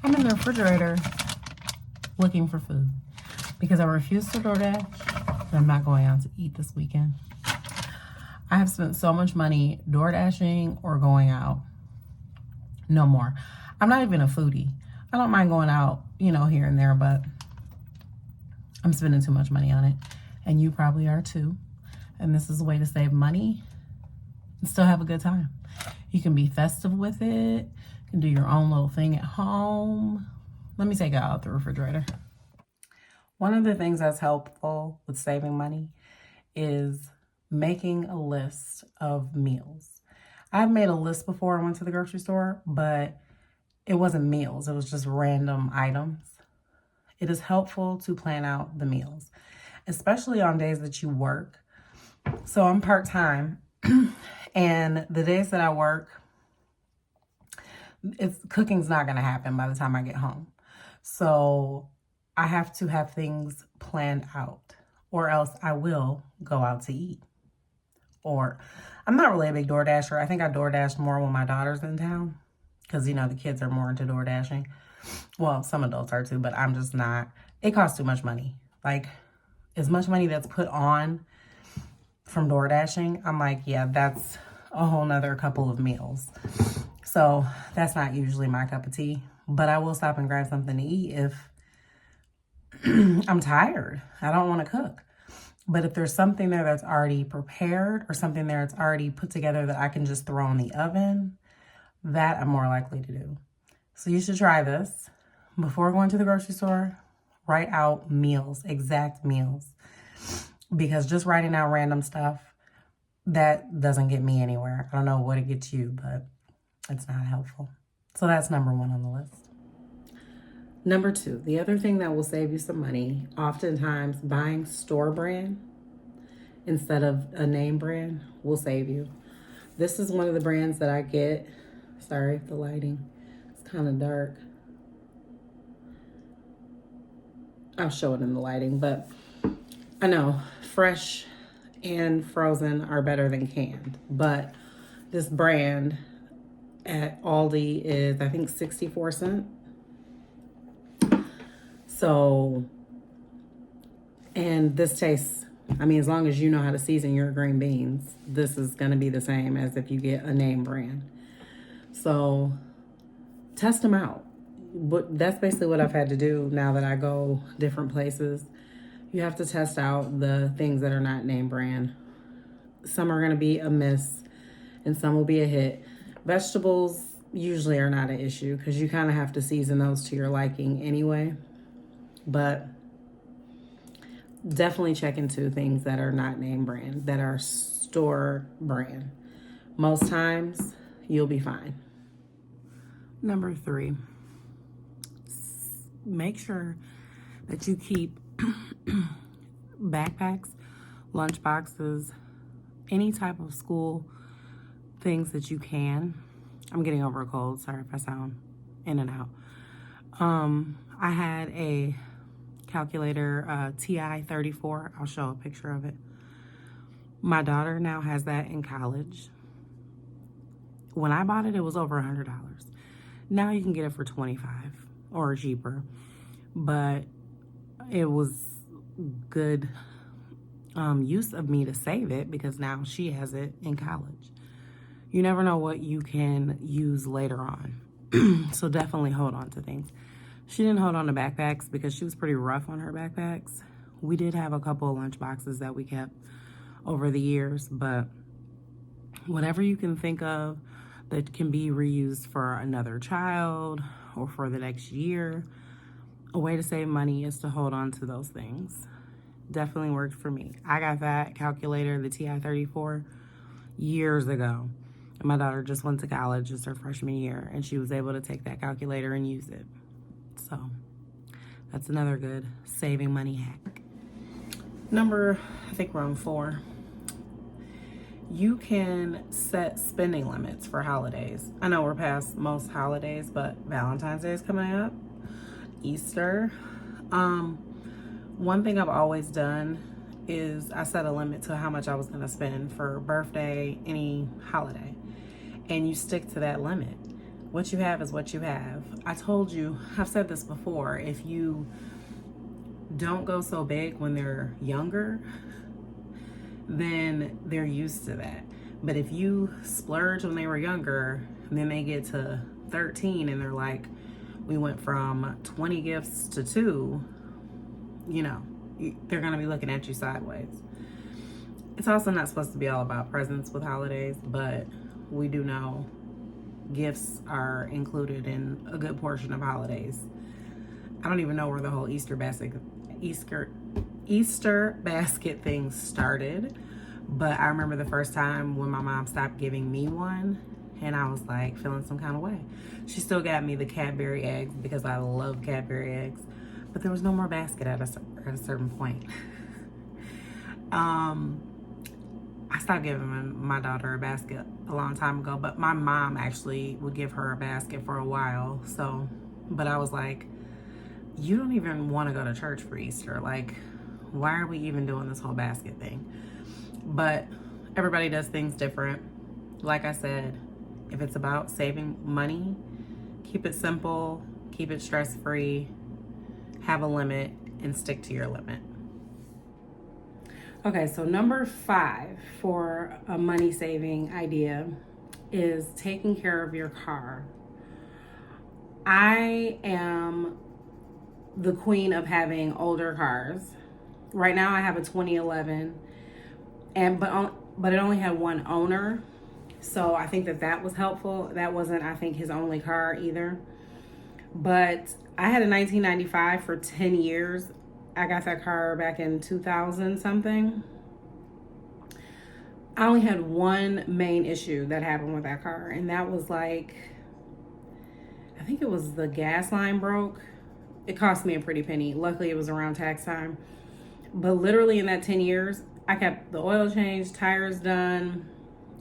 I'm in the refrigerator looking for food because I refuse to DoorDash. I'm not going out to eat this weekend. I have spent so much money DoorDashing or going out. No more. I'm not even a foodie. I don't mind going out, here and there, but I'm spending too much money on it. And you probably are too. And this is a way to save money and still have a good time. You can be festive with it. You can do your own little thing at home. Let me take it out the refrigerator. One of the things that's helpful with saving money is making a list of meals. I've made a list before I went to the grocery store, but it wasn't meals. It was just random items. It is helpful to plan out the meals, especially on days that you work. So I'm part-time, and the days that I work, cooking's not going to happen by the time I get home. So I have to have things planned out, or else I will go out to eat. Or I'm not really a big DoorDasher. I think I DoorDash more when my daughter's in town because, the kids are more into DoorDashing. Well, some adults are too, but I'm just not. It costs too much money. Like, as much money that's put on from DoorDashing, I'm like, yeah, that's a whole nother couple of meals. So that's not usually my cup of tea. But I will stop and grab something to eat if I'm tired. I don't want to cook. But if there's something there that's already prepared or something there that's already put together that I can just throw in the oven, that I'm more likely to do. So you should try this. Before going to the grocery store, write out meals, exact meals. Because just writing out random stuff, that doesn't get me anywhere. I don't know what it gets you, but it's not helpful. So that's number 1 on the list. Number 2, the other thing that will save you some money, oftentimes buying store brand instead of a name brand will save you. This is one of the brands that I get. Sorry, the lighting. It's kind of dark. I'll show it in the lighting, but I know fresh and frozen are better than canned. But this brand at Aldi is, I think, 64 cents. So, and this tastes, as long as you know how to season your green beans, this is going to be the same as if you get a name brand. So, test them out. But that's basically what I've had to do now that I go different places. You have to test out the things that are not name brand. Some are going to be a miss and some will be a hit. Vegetables usually are not an issue because you kind of have to season those to your liking anyway. But definitely check into things that are not name brand, that are store brand. Most times, you'll be fine. Number 3, make sure that you keep backpacks, lunch boxes, any type of school things that you can. I'm getting over a cold. Sorry if I sound in and out. I had a calculator, TI-34. I'll show a picture of it. My daughter now has that in college. When I bought it, it was over $100. Now you can get it for $25 or cheaper. But it was good use of me to save it because now she has it in college. You never know what you can use later on. So definitely hold on to things. She didn't hold on to backpacks because she was pretty rough on her backpacks. We did have a couple of lunch boxes that we kept over the years, but whatever you can think of that can be reused for another child or for the next year, a way to save money is to hold on to those things. Definitely worked for me. I got that calculator, the TI-34, years ago. And my daughter just went to college. It's her freshman year, and she was able to take that calculator and use it. So that's another good saving money hack. Number, I think we're on 4. You can set spending limits for holidays. I know we're past most holidays, but Valentine's Day is coming up, Easter. One thing I've always done is I set a limit to how much I was going to spend for birthday, any holiday, and you stick to that limit. what you have is what you have. I told you, I've said this before, if you don't go so big when they're younger, then they're used to that. But if you splurge when they were younger, and then they get to 13 and they're like, we went from 20 gifts to 2, you know, they're going to be looking at you sideways. It's also not supposed to be all about presents with holidays, but we do know gifts are included in a good portion of holidays. I don't even know where the whole Easter basket thing started, but I remember the first time when my mom stopped giving me one, and I was like feeling some kind of way. She still got me the Cadbury eggs because I love Cadbury eggs, but there was no more basket at a certain point. I stopped giving my daughter a basket a long time ago, but my mom actually would give her a basket for a while. So, but I was like, you don't even want to go to church for Easter. Like, why are we even doing this whole basket thing? But everybody does things different. Like I said, if it's about saving money, keep it simple, keep it stress-free, have a limit, and stick to your limit. Okay, so number 5 for a money saving idea is taking care of your car. I am the queen of having older cars. Right now I have a 2011, but it only had one owner. So I think that was helpful. That wasn't, I think, his only car either. But I had a 1995 for 10 years. I got that car back in 2000 something. I only had one main issue that happened with that car, and that was like, I think it was the gas line broke. It cost me a pretty penny. Luckily, it was around tax time. But literally in that 10 years, I kept the oil changed, tires done,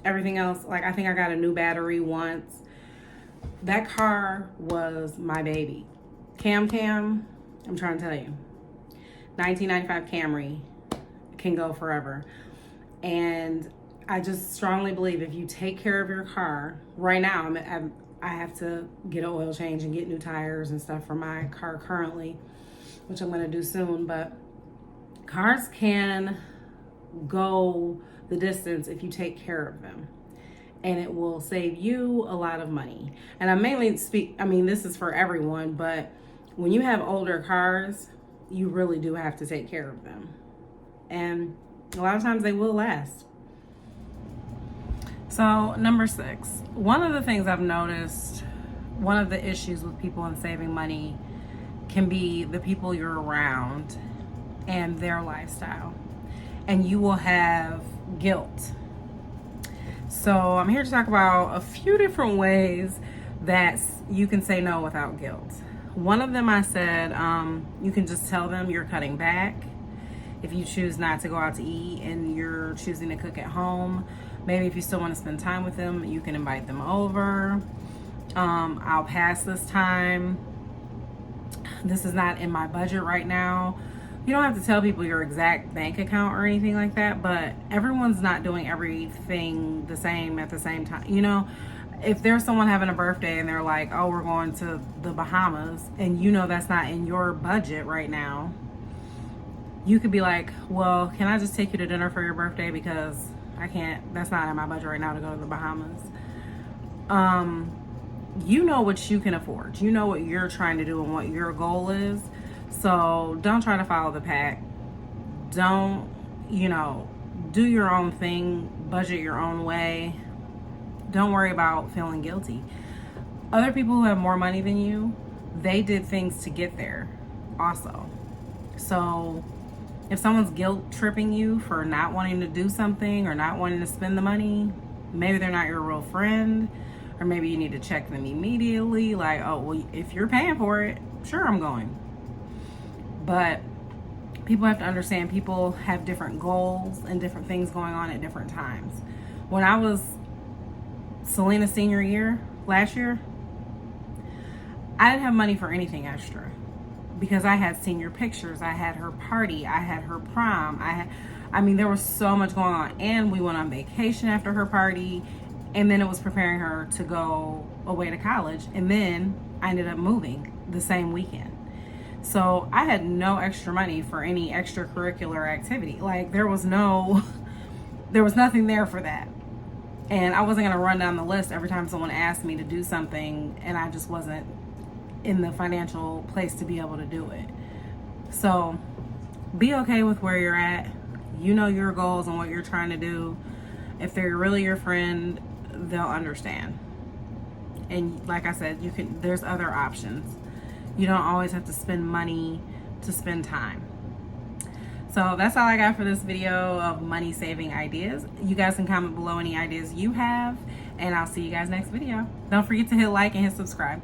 everything else. Like, I think I got a new battery once. That car was my baby. Cam, I'm trying to tell you. 1995 Camry can go forever. And I just strongly believe if you take care of your car, right now I have to get an oil change and get new tires and stuff for my car currently, which I'm going to do soon. But cars can go the distance if you take care of them, and it will save you a lot of money. And I mainly this is for everyone, but when you have older cars, you really do have to take care of them. And a lot of times they will last. So number 6, one of the things I've noticed, one of the issues with people in saving money can be the people you're around and their lifestyle. And you will have guilt. So I'm here to talk about a few different ways that you can say no without guilt. One of them I said, you can just tell them you're cutting back. If you choose not to go out to eat and you're choosing to cook at home, maybe if you still want to spend time with them, you can invite them over. I'll pass this time. This is not in my budget right now. You don't have to tell people your exact bank account or anything like that, but everyone's not doing everything the same at the same time. You know, if there's someone having a birthday and they're like, oh, we're going to the Bahamas, and you know that's not in your budget right now, you could be like, well, can I just take you to dinner for your birthday, because I can't, that's not in my budget right now to go to the Bahamas. You know what you can afford. You know what you're trying to do and what your goal is. So don't try to follow the pack. Don't, do your own thing, budget your own way. Don't worry about feeling guilty. Other people who have more money than you, they did things to get there also. So if someone's guilt tripping you for not wanting to do something or not wanting to spend the money, maybe they're not your real friend, or maybe you need to check them immediately. Like, oh, well, if you're paying for it, sure, I'm going. But people have to understand people have different goals and different things going on at different times. When I was Selena's senior year, last year, I didn't have money for anything extra because I had senior pictures, I had her party, I had her prom, there was so much going on. And we went on vacation after her party. And then it was preparing her to go away to college. And then I ended up moving the same weekend. So I had no extra money for any extracurricular activity. Like there was nothing there for that. And I wasn't going to run down the list every time someone asked me to do something and I just wasn't in the financial place to be able to do it. So be okay with where you're at. You know your goals and what you're trying to do. If they're really your friend, they'll understand. And like I said, there's other options. You don't always have to spend money to spend time. So that's all I got for this video of money saving ideas. You guys can comment below any ideas you have, and I'll see you guys next video. Don't forget to hit like and hit subscribe.